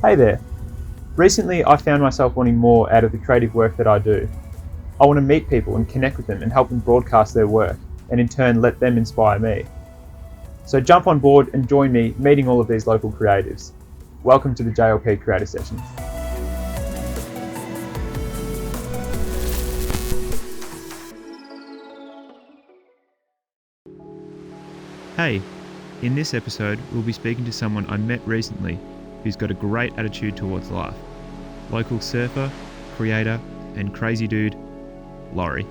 Hey there. Recently, I found myself wanting more out of the creative work that I do. I want to meet people and connect with them and help them broadcast their work, and in turn let them inspire me. So jump on board and join me meeting all of these local creatives. Welcome to the JLP Creator Sessions. Hey, in this episode, we'll be speaking to someone I met recently who's got a great attitude towards life. Local surfer, creator, and crazy dude, Laurie.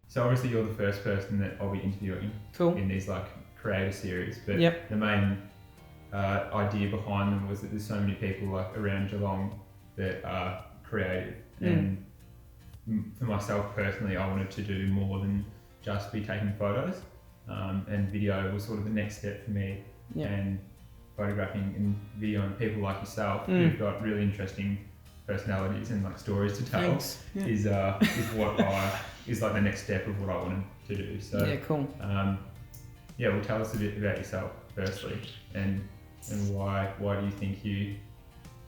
So obviously you're the first person that I'll be interviewing in these creator series, but the main idea behind them was that there's so many people around Geelong that are creative, and for myself personally, I wanted to do more than just be taking photos, and video was sort of the next step for me, and photographing and videoing people like yourself who've got really interesting personalities and stories to tell is the next step of what I wanted to do. So well, tell us a bit about yourself firstly, and why do you think you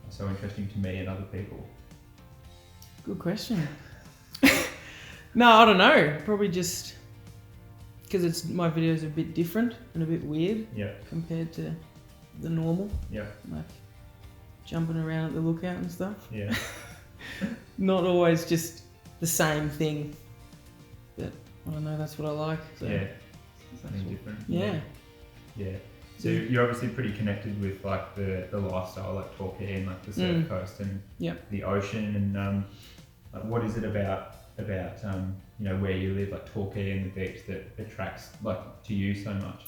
are so interesting to me and other people? Good question. No, I don't know. Probably just because my videos are a bit different and a bit weird compared to the normal. Like jumping around at the lookout and stuff. Not always just the same thing, but I don't know, that's what I like. So something different. Yeah. So you're obviously pretty connected with the lifestyle, like Torquay and the surf coast and the ocean, and what is it about where you live, like Torquay and the beach, that attracts to you so much?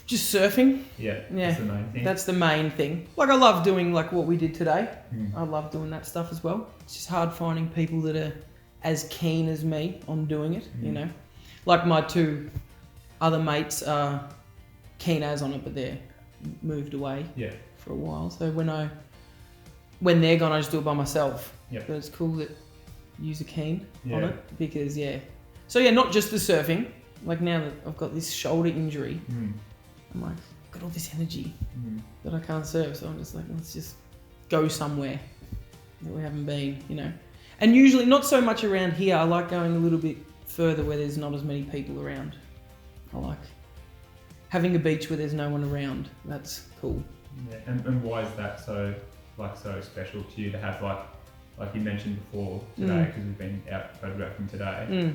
Just surfing. That's the main thing. That's the main thing. I love doing what we did today. I love doing that stuff as well. It's just hard finding people that are as keen as me on doing it, you know. Like my two other mates are keen as on it, but they're moved away for a while. So when they're gone, I just do it by myself. But it's cool that you're keen on it because So not just the surfing. Now that I've got this shoulder injury, I'm I've got all this energy that I can't surf, so I'm just let's just go somewhere that we haven't been, And usually not so much around here. I like going a little bit further where there's not as many people around. I like having a beach where there's no one around. That's cool. And why is that so special to you to have like you mentioned before today, because we've been out photographing today.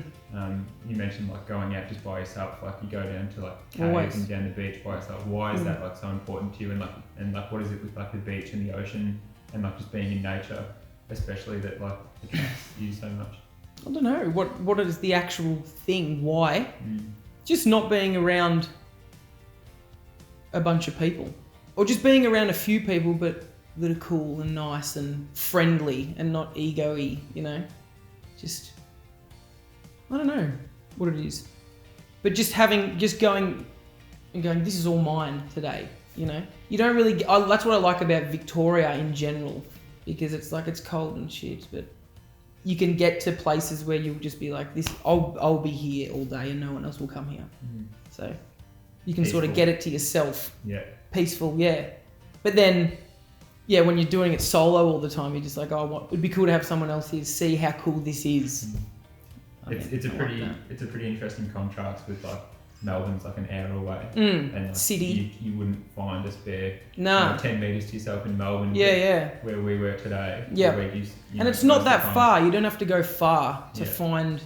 You mentioned going out just by yourself, you go down to caves and down the beach by yourself. Why is that so important to you? And what is it with the beach and the ocean and just being in nature, especially that attracts you so much? I don't know. What is the actual thing? Why? Just not being around a bunch of people, or just being around a few people, but that are cool and nice and friendly and not ego-y, Just, I don't know what it is. But just going, this is all mine today, You don't really, that's what I like about Victoria in general, because it's cold and shit, but you can get to places where you'll just be this, I'll be here all day and no one else will come here. So you can sort of get it to yourself. Peaceful, But then, when you're doing it solo all the time, you're just it'd be cool to have someone else here to see how cool this is. It's a pretty interesting contrast with Melbourne's an hour away, and city. You wouldn't find a spare 10 metres to yourself in Melbourne. Where we were today. And it's not that far. You don't have to go far to find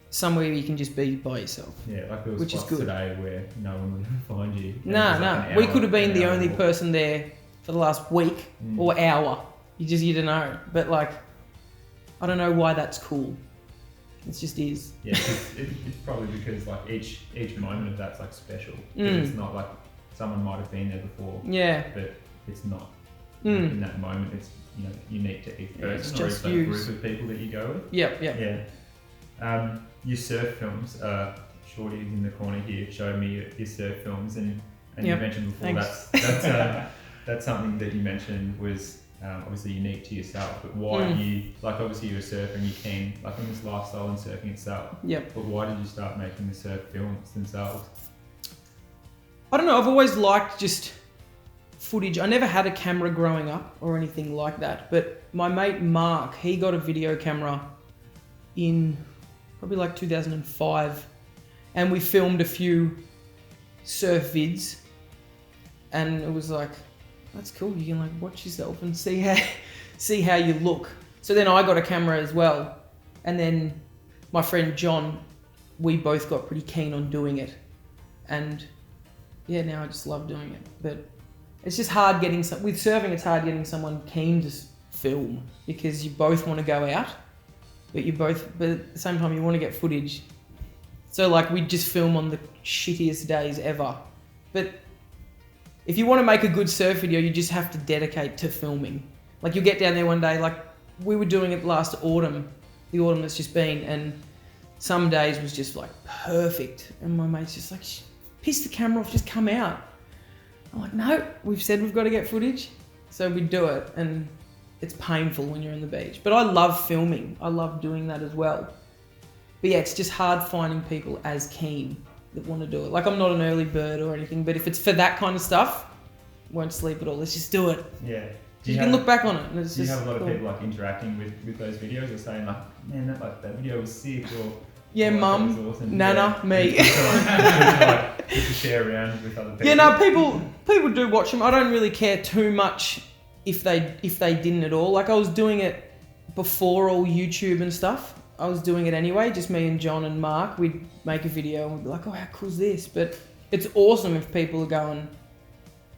somewhere you can just be by yourself. There was which is good today where no one would find you. We could have been the only person there for the last week or hour. You don't know. But I don't know why that's cool. It just is. Yeah, it's probably because like each moment of that's like special. It's not like someone might have been there before. Yeah. But it's not. In that moment, it's unique to each person, it's or just it's that group of people that you go with. Yep. Yeah. Your surf films. Shorty in the corner here showed me your surf films, and you mentioned before that's something that you mentioned was obviously unique to yourself. But why you obviously you're a surfer and you came like in this lifestyle and surfing itself. Yep. But why did you start making the surf films themselves? I don't know. I've always liked just footage. I never had a camera growing up or anything like that. But my mate Mark, he got a video camera in probably like 2005, and we filmed a few surf vids, and it was like, that's cool. You can like watch yourself and see how you look. So then I got a camera as well, and then my friend John, we both got pretty keen on doing it, and yeah, now I just love doing it. But it's just hard getting with surfing. It's hard getting someone keen to film because you both want to go out, but at the same time you want to get footage. So like we just film on the shittiest days ever, but if you want to make a good surf video, you just have to dedicate to filming. Like you'll get down there one day, like we were doing it last autumn, the autumn that's just been, and some days was just like perfect. And my mate's just like, piss the camera off, just come out. I'm like, no, we've said we've got to get footage. So we do it, and it's painful when you're on the beach. But I love filming. I love doing that as well. But yeah, it's just hard finding people as keen that want to do it. Like I'm not an early bird or anything, but if it's for that kind of stuff, won't sleep at all. Let's just do it. Yeah. You can look back on it. And it's do you just have a lot of people like interacting with those videos or saying like, man, that video was sick, or yeah, mum, awesome. Nana, me. to share around with other people. Yeah, no, people do watch them. I don't really care too much if they didn't at all. Like I was doing it before all YouTube and stuff. I was doing it anyway, just me and John and Mark. We'd make a video and we'd be like, oh, how cool is this? But it's awesome if people are going,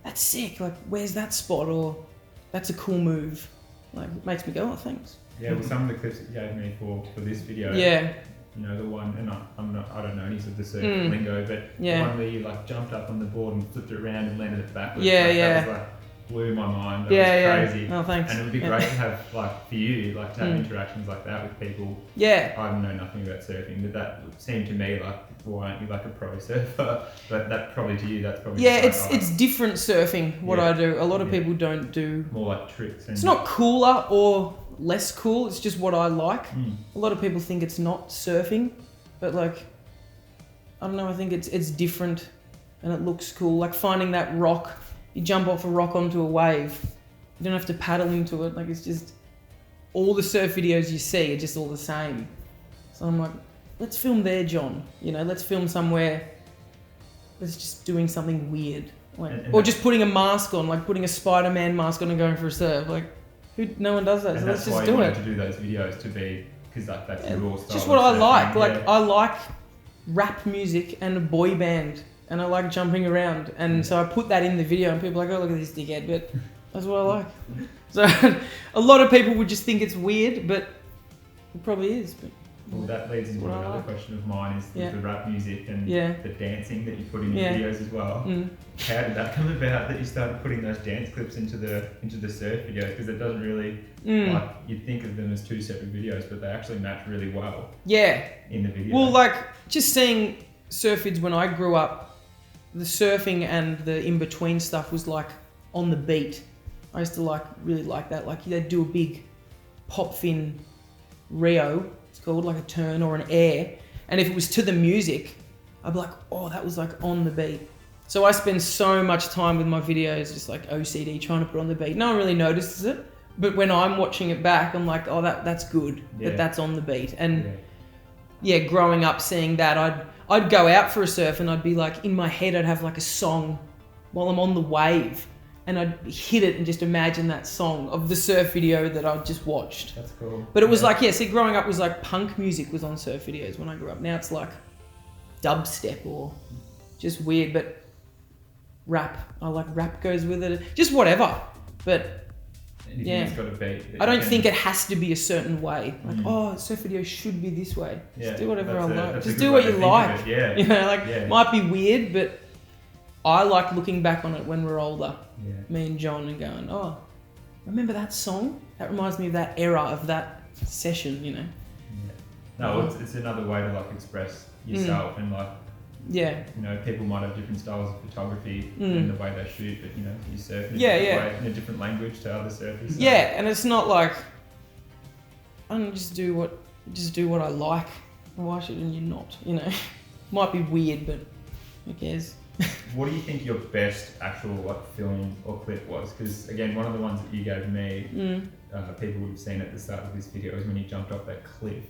that's sick, like where's that spot? Or that's a cool move. Like it makes me go, oh, thanks. Yeah, well, some of the clips that you gave me for this video. Yeah. You know, the one, and I don't know any of the surf lingo, but the one where you like jumped up on the board and flipped it around and landed it backwards. Yeah, like, yeah. That was like, blew my mind. That was crazy. Oh, thanks. And it would be great to have, like, for you, like, to have interactions like that with people. Yeah. I know nothing about surfing, but that seemed to me like, why aren't you like a pro surfer? But that probably to you, that's probably it's different surfing. What I do, a lot of people don't do more like tricks. And it's not cooler or less cool. It's just what I like. A lot of people think it's not surfing, but like, I don't know. I think it's different, and it looks cool. Like finding that rock. You jump off a rock onto a wave. You don't have to paddle into it. Like it's just all the surf videos you see are just all the same. So I'm like, let's film there, John. You know, let's film somewhere that's just doing something weird. Like, or just putting a mask on, like putting a Spider-Man mask on and going for a surf. Like, no one does that, so let's just do it. To do those videos to be, because like that's your raw style. Just what I like. Like I like rap music and a boy band, and I like jumping around, and so I put that in the video, and people are like, oh, look at this dickhead, but that's what I like. So a lot of people would just think it's weird, but it probably is. But well, that leads into another question of mine is the rap music and the dancing that you put in your videos as well. How did that come about that you started putting those dance clips into the surf videos? Because it doesn't really, like, you'd think of them as two separate videos, but they actually match really well. Yeah. In the video. Well, like, just seeing surf vids when I grew up, the surfing and the in-between stuff was like on the beat. I used to really like that. Like, they'd do a big pop fin Rio, it's called, like a turn or an air, and if it was to the music, I'd be like, oh, that was like on the beat. So I spend so much time with my videos just like OCD trying to put on the beat. No one really notices it, but when I'm watching it back, I'm like, oh, that's good, that's on the beat. And growing up seeing that, I'd go out for a surf and I'd be like, in my head I'd have like a song while I'm on the wave, and I'd hit it and just imagine that song of the surf video that I'd just watched. That's cool. But it was like, growing up was like punk music was on surf videos when I grew up. Now it's like dubstep or just weird, but rap. I like rap goes with it. Just whatever. But anything that's got to be. I don't think it has to be a certain way. Like, surf video should be this way. Just do whatever I like. Just do what you like. Yeah. You know, like, might be weird, but I like looking back on it when we're older. Yeah. Me and John, and going, oh, remember that song? That reminds me of that era of that session, you know. Yeah. No, it's another way to like express yourself and like. Yeah. You know, people might have different styles of photography in the way they shoot, but you know, you surf in a different language to other surfers. So. Yeah, and it's not like I don't just do what I like. Why shouldn't you not? You know, might be weird, but who cares? What do you think your best actual like film or clip was? Because again, one of the ones that you gave me, people would have seen at the start of this video, is when you jumped off that cliff.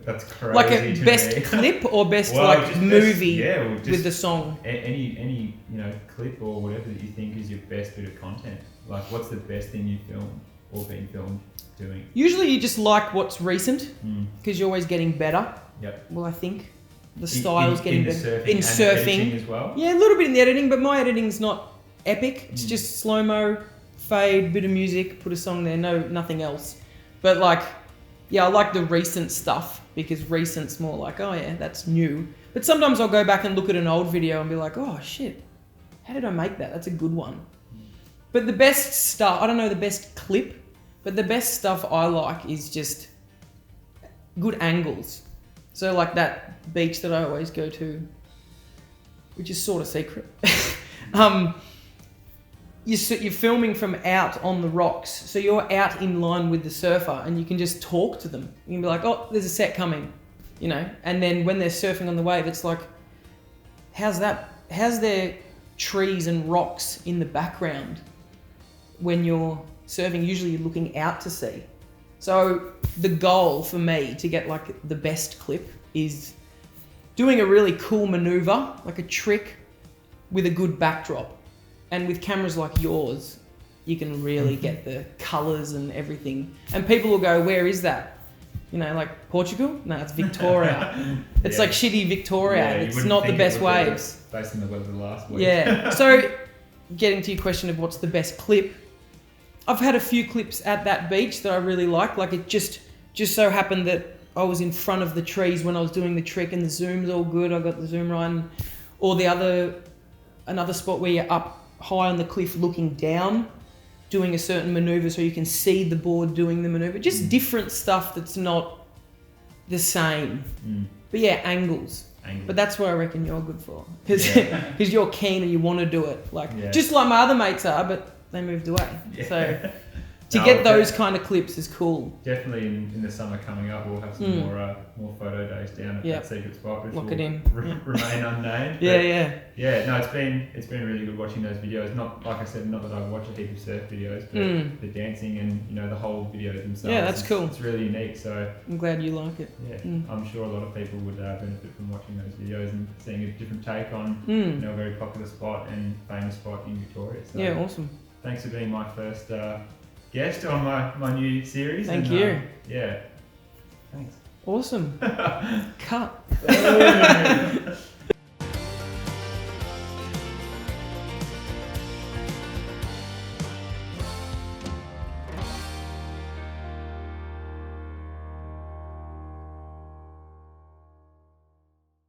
That's crazy. Like a best clip or best movie with the song? Any clip or whatever that you think is your best bit of content. Like, what's the best thing you filmed or been filmed doing? Usually, you just like what's recent because you're always getting better. Yep. Well, I think the style's getting better in surfing as well. Yeah, a little bit in the editing, but my editing's not epic. It's just slow mo, fade, bit of music, put a song there, nothing else. But like, yeah, I like the recent stuff because recent's more like, oh yeah, that's new. But sometimes I'll go back and look at an old video and be like, oh shit, how did I make that? That's a good one. But the best stuff, I don't know the best clip, but the best stuff I like is just good angles. So like that beach that I always go to, which is sort of secret. You're filming from out on the rocks, so you're out in line with the surfer and you can just talk to them. You can be like, oh, there's a set coming, you know? And then when they're surfing on the wave, it's like, how's there trees and rocks in the background when you're surfing? Usually you're looking out to sea. So the goal for me to get like the best clip is doing a really cool maneuver, like a trick with a good backdrop. And with cameras like yours, you can really get the colours and everything. And people will go, where is that? You know, like Portugal? No, it's Victoria. It's like shitty Victoria. Yeah, it's not the best waves. Based on the weather last week. Yeah. So getting to your question of what's the best clip, I've had a few clips at that beach that I really like. Like it just so happened that I was in front of the trees when I was doing the trick and the zoom's all good. I got the zoom right. Or another spot where you're up high on the cliff looking down, doing a certain maneuver so you can see the board doing the maneuver. Just different stuff that's not the same. But yeah, angles. But that's what I reckon you're good for. Because you're keen and you want to do it. Like just like my other mates are, but they moved away. So to get those kind of clips is cool. Definitely in the summer coming up, we'll have some more photo days down at that secret spot, which Lock will it in. Remain unnamed. Yeah. No, it's been really good watching those videos. Not like I said, not that I watch a heap of surf videos, but the dancing and the whole videos themselves. Yeah, that's cool. It's really unique. So I'm glad you like it. Yeah, I'm sure a lot of people would benefit from watching those videos and seeing a different take on a very popular spot and famous spot in Victoria. So yeah, awesome. Thanks for being my first guest on my new series. Thank you. Yeah. Thanks. Awesome. Cut.